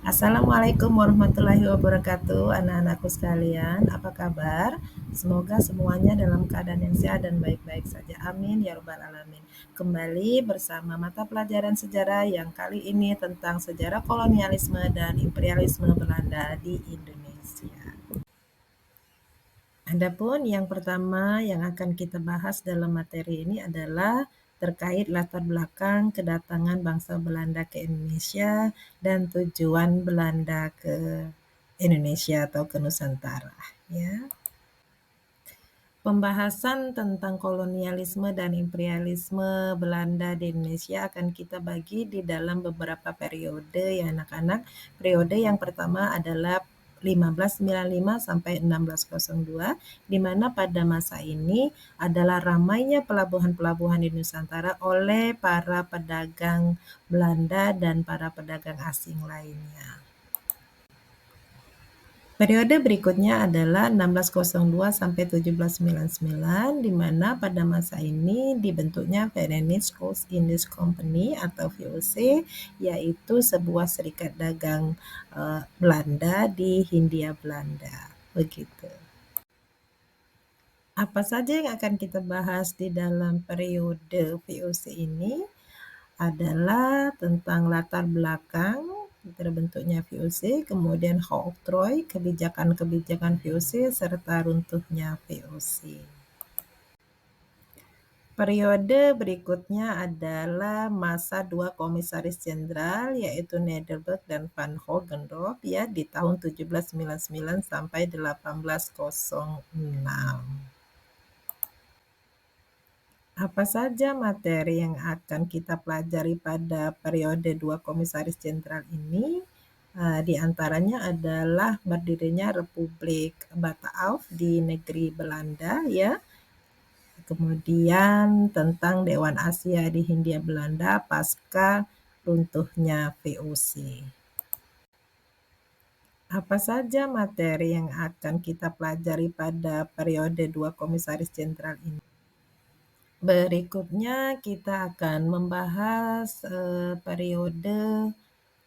Assalamualaikum warahmatullahi wabarakatuh, anak-anakku sekalian. Apa kabar? Semoga semuanya dalam keadaan yang sehat dan baik-baik saja. Amin ya rabbal alamin. Kembali bersama mata pelajaran sejarah yang kali ini tentang sejarah kolonialisme dan imperialisme Belanda di Indonesia. Adapun yang pertama yang akan kita bahas dalam materi ini adalah terkait latar belakang kedatangan bangsa Belanda ke Indonesia dan tujuan Belanda ke Indonesia atau ke Nusantara, ya. Pembahasan tentang kolonialisme dan imperialisme Belanda di Indonesia akan kita bagi di dalam beberapa periode ya anak-anak. Periode yang pertama adalah 1595 sampai 1602, di mana pada masa ini adalah ramainya pelabuhan-pelabuhan di Nusantara oleh para pedagang Belanda dan para pedagang asing lainnya. Periode berikutnya adalah 1602 sampai 1799, di mana pada masa ini dibentuknya Venice Coast Indies Company atau VOC, yaitu sebuah serikat dagang Belanda di Hindia Belanda. Begitu. Apa saja yang akan kita bahas di dalam periode VOC ini adalah tentang latar belakang terbentuknya VOC, kemudian oktroy, kebijakan-kebijakan VOC, serta runtuhnya VOC. Periode berikutnya adalah masa dua komisaris jenderal, yaitu Nederburg dan Van Hogendorp ya, di tahun 1799 sampai 1806. Apa saja materi yang akan kita pelajari pada periode dua komisaris jenderal ini? Di antaranya adalah berdirinya Republik Bataaf di negeri Belanda ya. Kemudian tentang Dewan Asia di Hindia Belanda pasca runtuhnya VOC. Apa saja materi yang akan kita pelajari pada periode dua komisaris jenderal ini? Berikutnya kita akan membahas periode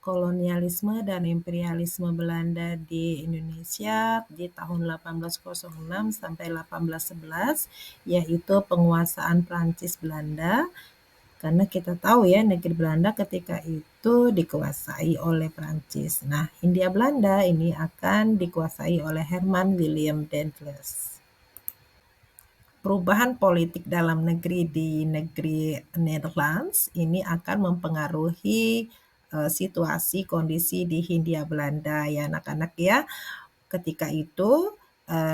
kolonialisme dan imperialisme Belanda di Indonesia di tahun 1806 sampai 1811, yaitu penguasaan Prancis Belanda. Karena kita tahu ya, negeri Belanda ketika itu dikuasai oleh Prancis. Nah, Hindia Belanda ini akan dikuasai oleh Herman Willem Daendels. Perubahan politik dalam negeri di negeri Netherlands ini akan mempengaruhi situasi kondisi di Hindia Belanda ya anak-anak ya. Ketika itu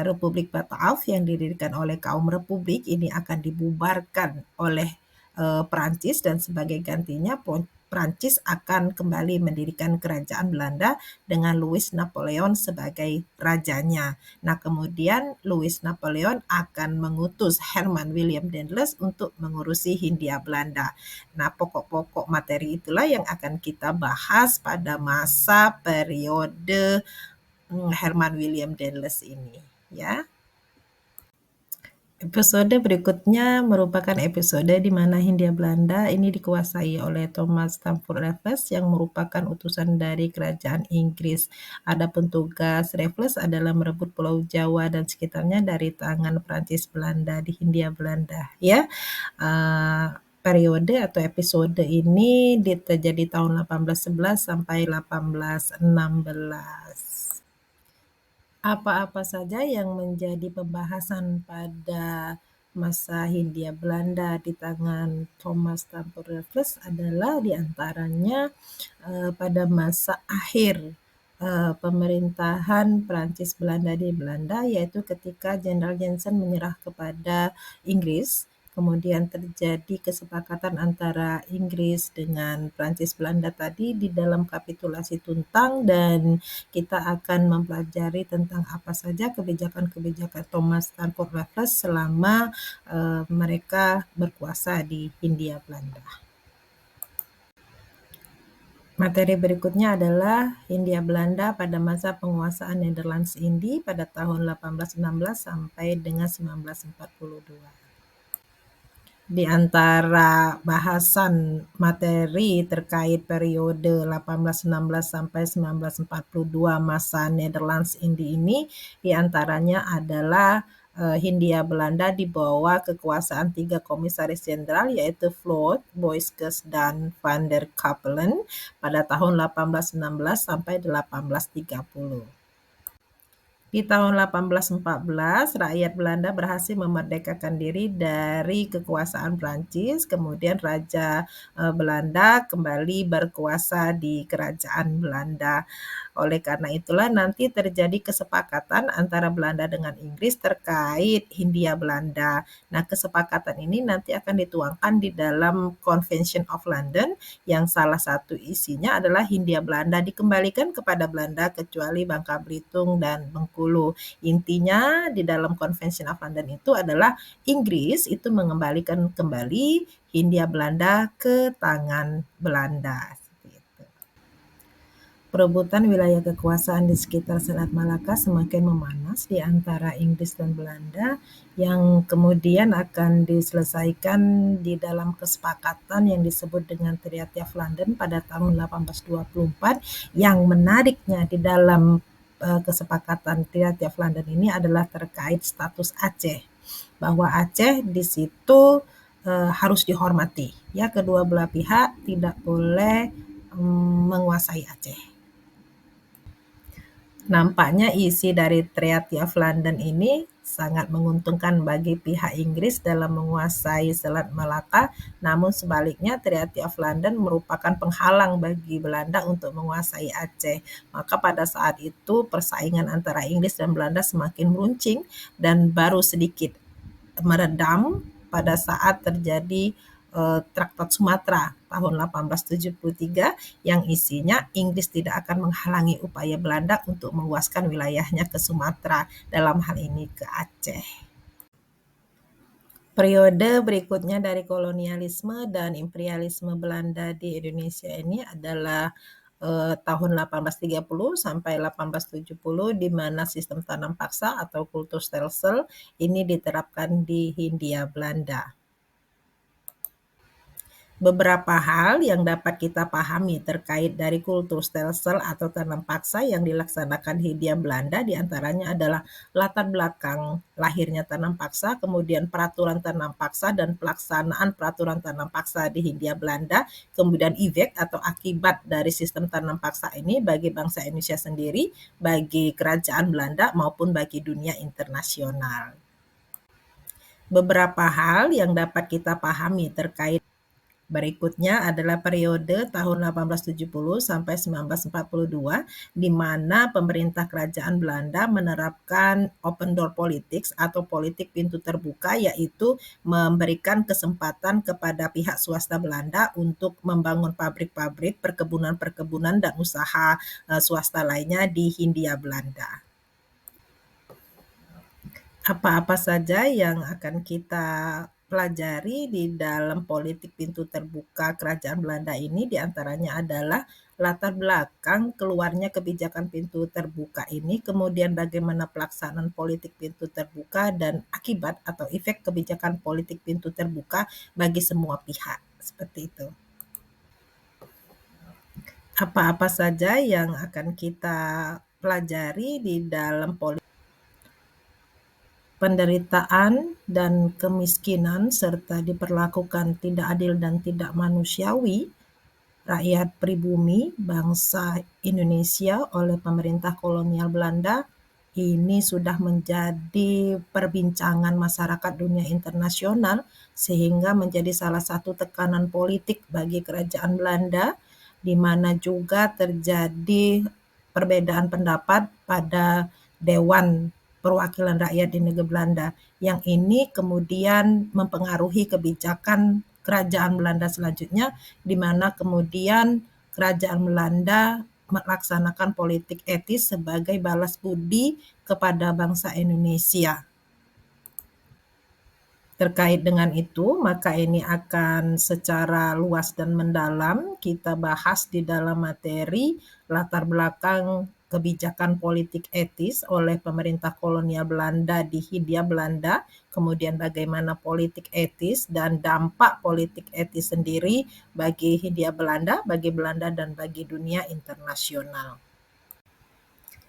Republik Bataaf yang didirikan oleh kaum Republik ini akan dibubarkan oleh Perancis dan sebagai gantinya Prancis akan kembali mendirikan kerajaan Belanda dengan Louis Napoleon sebagai rajanya. Nah, kemudian Louis Napoleon akan mengutus Herman Willem Daendels untuk mengurusi Hindia Belanda. Nah, pokok-pokok materi itulah yang akan kita bahas pada masa periode Herman Willem Daendels ini, ya. Episode berikutnya merupakan episode di mana Hindia Belanda ini dikuasai oleh Thomas Stamford Raffles yang merupakan utusan dari kerajaan Inggris. Adapun tugas Raffles adalah merebut Pulau Jawa dan sekitarnya dari tangan Prancis Belanda di Hindia Belanda. Ya, periode atau episode ini terjadi tahun 1811 sampai 1816. Apa-apa saja yang menjadi pembahasan pada masa Hindia Belanda di tangan Thomas Stamford Raffles adalah diantaranya pada masa akhir pemerintahan Prancis Belanda di Belanda, yaitu ketika Jenderal Jensen menyerah kepada Inggris. Kemudian terjadi kesepakatan antara Inggris dengan Prancis Belanda tadi di dalam kapitulasi Tuntang, dan kita akan mempelajari tentang apa saja kebijakan-kebijakan Thomas Stamford Raffles selama mereka berkuasa di Hindia Belanda. Materi berikutnya adalah Hindia Belanda pada masa penguasaan Netherlands Indi pada tahun 1816 sampai dengan 1942. Di antara bahasan materi terkait periode 1816 sampai 1942 masa Netherlands Indie ini, di antaranya adalah Hindia Belanda di bawah kekuasaan 3 komisaris jenderal yaitu Vlot, Boykes, dan Van der Capellen pada tahun 1816 sampai 1830. Di tahun 1814, rakyat Belanda berhasil memerdekakan diri dari kekuasaan Prancis, kemudian Raja Belanda kembali berkuasa di kerajaan Belanda. Oleh karena itulah nanti terjadi kesepakatan antara Belanda dengan Inggris terkait Hindia Belanda. Nah, kesepakatan ini nanti akan dituangkan di dalam Convention of London yang salah satu isinya adalah Hindia Belanda dikembalikan kepada Belanda kecuali Bangka Belitung dan Bengkulu. Intinya di dalam Convention of London itu adalah Inggris itu mengembalikan kembali Hindia Belanda ke tangan Belanda. Perebutan wilayah kekuasaan di sekitar Selat Malaka semakin memanas di antara Inggris dan Belanda yang kemudian akan diselesaikan di dalam kesepakatan yang disebut dengan Treaty of London pada tahun 1824. Yang menariknya di dalam kesepakatan Treaty of London ini adalah terkait status Aceh, bahwa Aceh di situ harus dihormati. Ya, kedua belah pihak tidak boleh menguasai Aceh. Nampaknya isi dari Treaty of London ini sangat menguntungkan bagi pihak Inggris dalam menguasai Selat Malaka, namun sebaliknya Treaty of London merupakan penghalang bagi Belanda untuk menguasai Aceh. Maka pada saat itu persaingan antara Inggris dan Belanda semakin meruncing dan baru sedikit meredam pada saat terjadi Traktat Sumatera tahun 1873 yang isinya Inggris tidak akan menghalangi upaya Belanda untuk meluaskan wilayahnya ke Sumatera, dalam hal ini ke Aceh. Periode berikutnya dari kolonialisme dan imperialisme Belanda di Indonesia ini adalah tahun 1830 sampai 1870 di mana sistem tanam paksa atau kulturstelsel ini diterapkan di Hindia Belanda. Beberapa hal yang dapat kita pahami terkait dari kultur stelsel atau tanam paksa yang dilaksanakan Hindia Belanda diantaranya adalah latar belakang lahirnya tanam paksa, kemudian peraturan tanam paksa dan pelaksanaan peraturan tanam paksa di Hindia Belanda, kemudian efek atau akibat dari sistem tanam paksa ini bagi bangsa Indonesia sendiri, bagi kerajaan Belanda maupun bagi dunia internasional. Beberapa hal yang dapat kita pahami terkait berikutnya adalah periode tahun 1870 sampai 1942 di mana pemerintah kerajaan Belanda menerapkan open door politics atau politik pintu terbuka, yaitu memberikan kesempatan kepada pihak swasta Belanda untuk membangun pabrik-pabrik, perkebunan-perkebunan dan usaha swasta lainnya di Hindia Belanda. Apa-apa saja yang akan kita pelajari di dalam politik pintu terbuka kerajaan Belanda ini diantaranya adalah latar belakang keluarnya kebijakan pintu terbuka ini, kemudian bagaimana pelaksanaan politik pintu terbuka dan akibat atau efek kebijakan politik pintu terbuka bagi semua pihak. Seperti itu. Apa-apa saja yang akan kita pelajari di dalam politik penderitaan dan kemiskinan serta diperlakukan tidak adil dan tidak manusiawi rakyat pribumi bangsa Indonesia oleh pemerintah kolonial Belanda ini sudah menjadi perbincangan masyarakat dunia internasional sehingga menjadi salah satu tekanan politik bagi kerajaan Belanda, di mana juga terjadi perbedaan pendapat pada Dewan Perwakilan Rakyat di Negeri Belanda, yang ini kemudian mempengaruhi kebijakan kerajaan Belanda selanjutnya, di mana kemudian kerajaan Belanda melaksanakan politik etis sebagai balas budi kepada bangsa Indonesia. Terkait dengan itu, maka ini akan secara luas dan mendalam kita bahas di dalam materi latar belakang kebijakan politik etis oleh pemerintah kolonial Belanda di Hindia Belanda, kemudian bagaimana politik etis dan dampak politik etis sendiri bagi Hindia Belanda, bagi Belanda dan bagi dunia internasional.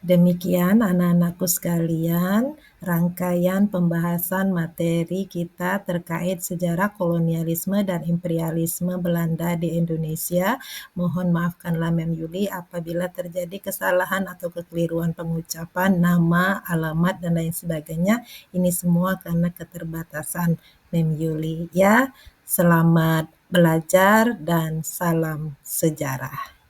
Demikian anak-anakku sekalian, rangkaian pembahasan materi kita terkait sejarah kolonialisme dan imperialisme Belanda di Indonesia. Mohon maafkanlah Mem Yuli apabila terjadi kesalahan atau kekeliruan pengucapan nama, alamat, dan lain sebagainya. Ini semua karena keterbatasan Mem Yuli. Ya, selamat belajar dan salam sejarah.